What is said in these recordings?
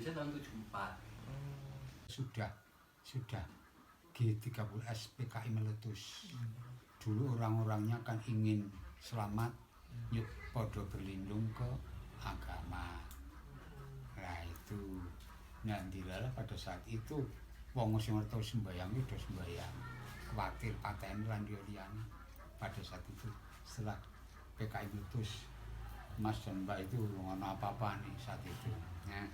Indonesia tahun 74. Sudah G30 PKI meletus. Dulu orang-orangnya kan ingin selamat, yuk podo berlindung ke agama. Nah itu, nantilah pada saat itu wong sing ngerti sembayang itu sembayang, khawatir paten lan liyane. Pada saat itu setelah PKI meletus, Mas dan Mbak itu ngono apa-apa nih saat itu. Nah,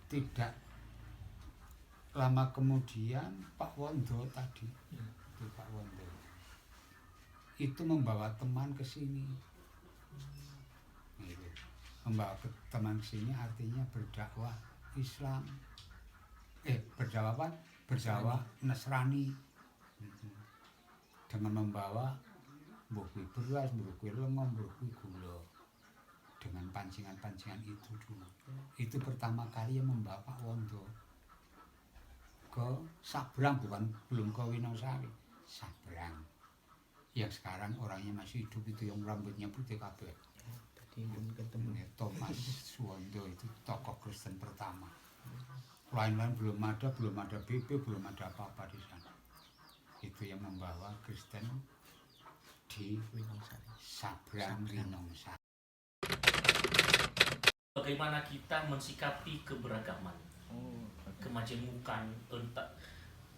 tidak lama kemudian Pak Wondo tadi, itu Pak Wondo itu membawa teman ke sini. Gitu. Membawa teman ke sini artinya berdakwah Islam. Berdakwah apa? Berdakwah Nasrani. Dengan membawa buku beras, buku lengan, buku gula. Dengan pancingan-pancingan itu dulu. Itu pertama kali yang membawa Pak Wondo ke Sabrang, belum ke Winosari, Sabrang. Yang sekarang orangnya masih hidup itu, yang rambutnya putih kabeh. Tadi belum ketemu. Thomas Wondo itu tokoh Kristen pertama. Lain-lain belum ada BP, belum ada apa-apa di sana. Itu yang membawa Kristen di Sabrang Winongsari. Bagaimana kita mensikapi keberagaman, kemajemukan,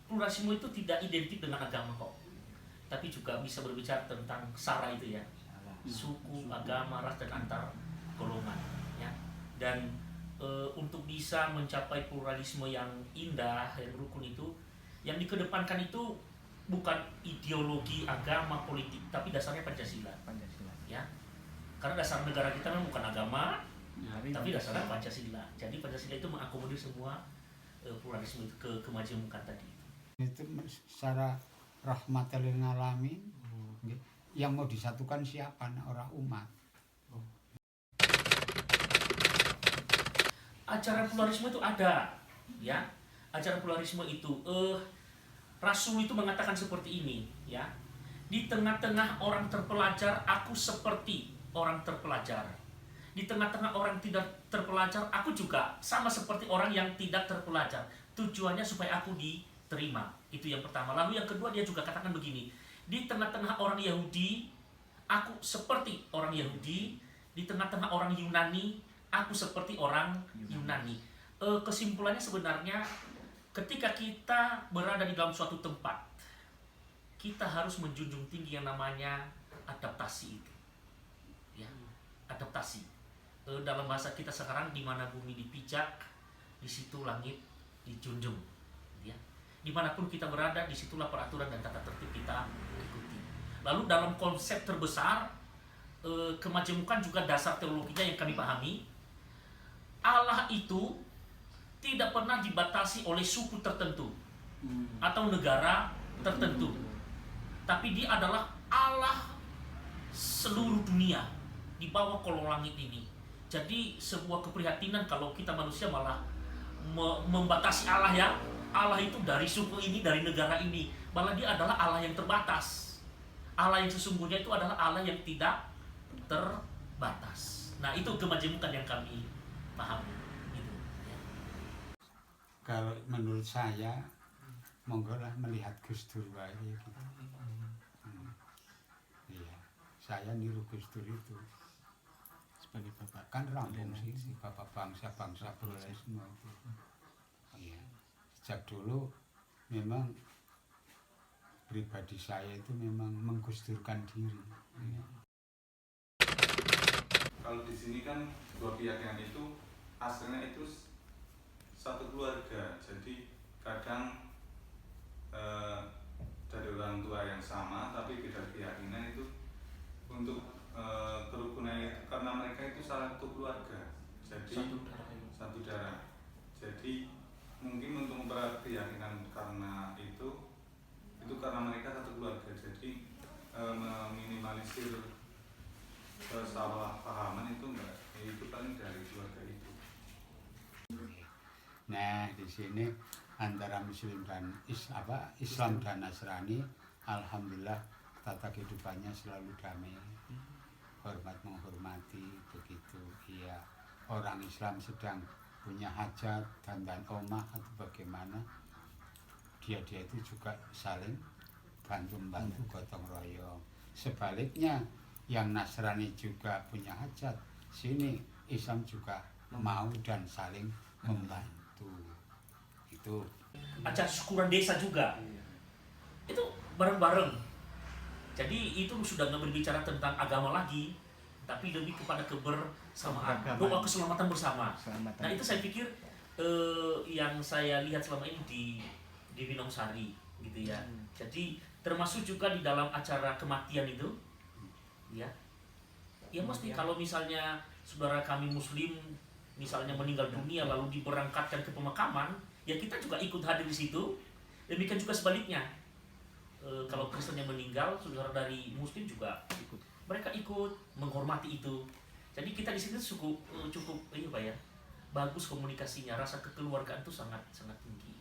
pluralisme itu tidak identik dengan agama kok, tapi juga bisa berbicara tentang sara itu ya, suku, agama, ras dan antar golongan ya. Dan untuk bisa mencapai pluralisme yang indah, yang rukun itu, yang dikedepankan itu bukan ideologi agama politik, tapi dasarnya Pancasila. Ya, karena dasar negara kita memang bukan agama, tapi dasarnya Pancasila. Jadi Pancasila itu mengakomodir semua pluralisme itu, kemajemukan tadi. Itu secara rahmatan lil alamin, yang mau disatukan siapa? Orang umat. Ajaran pluralisme itu ada, ya. Ajaran pluralisme itu, Rasul itu mengatakan seperti ini, ya. Di tengah-tengah orang terpelajar, aku seperti orang terpelajar. Di tengah-tengah orang tidak terpelajar, aku juga sama seperti orang yang tidak terpelajar. Tujuannya supaya aku diterima. Itu yang pertama. Lalu yang kedua dia juga katakan begini, di tengah-tengah orang Yahudi, aku seperti orang Yahudi. Di tengah-tengah orang Yunani, aku seperti orang Yunani. Kesimpulannya sebenarnya, ketika kita berada di dalam suatu tempat, kita harus menjunjung tinggi yang namanya adaptasi itu. Ya, adaptasi. Dalam bahasa kita sekarang, di mana bumi dipijak, di situ langit dijunjung. Ya. Dimanapun kita berada, disitulah peraturan dan tata tertib kita ikuti. Lalu dalam konsep terbesar, kemajemukan juga dasar teologinya yang kami pahami. Allah itu tidak pernah dibatasi oleh suku tertentu atau negara tertentu, tapi dia adalah Allah seluruh dunia di bawah kolong langit ini. Jadi sebuah keprihatinan kalau kita manusia malah membatasi Allah ya. Allah itu dari suku ini, dari negara ini. Malah dia adalah Allah yang terbatas. Allah yang sesungguhnya itu adalah Allah yang tidak terbatas. Nah itu kemajemukan yang kami pahami. Gitu. Ya. Kalau menurut saya, monggo lah melihat Gus Dur wae gitu. Iya, saya niru Gus Dur itu. Sebagai bapak Kan rambung sih, bapak bangsa-bangsa pluralisme itu. Iya. Sejak dulu memang pribadi saya itu memang menggusdurkan diri. Iya. Kalau di sini kan dua keyakinan itu hasilnya itu satu keluarga, jadi kadang dari orang tua yang sama tapi beda keyakinan itu untuk kerukunan itu karena mereka itu satu keluarga, jadi satu darah. Jadi mungkin untuk mempererat keyakinan karena itu karena mereka satu keluarga, jadi meminimalisir kesalahpahaman itu enggak, itu paling dari keluarga itu. Nah di sini antara Muslim dan Islam dan Nasrani, alhamdulillah tata kehidupannya selalu damai, hormat menghormati begitu. Iya, orang Islam sedang punya hajat dandan omah atau bagaimana, dia itu juga saling bantu gotong royong. Sebaliknya yang Nasrani juga punya hajat, sini Islam juga mau dan saling membantu. Itu acara syukuran desa juga itu bareng-bareng. Jadi itu sudah nggak berbicara tentang agama lagi, tapi lebih kepada kebersamaan, Keberagaman. doa keselamatan bersama. Keselamatan. Nah itu saya pikir yang saya lihat selama ini di Winongsari gitu ya. Jadi termasuk juga di dalam acara kematian itu, ya mesti kalau misalnya saudara kami Muslim misalnya meninggal dunia lalu diberangkatkan ke pemakaman, ya kita juga ikut hadir di situ. Demikian juga sebaliknya. Kalau Kristen yang meninggal, saudara dari Muslim juga mereka ikut menghormati itu. Jadi kita di sini cukup iya Pak ya, bagus komunikasinya, rasa kekeluargaan itu sangat sangat tinggi.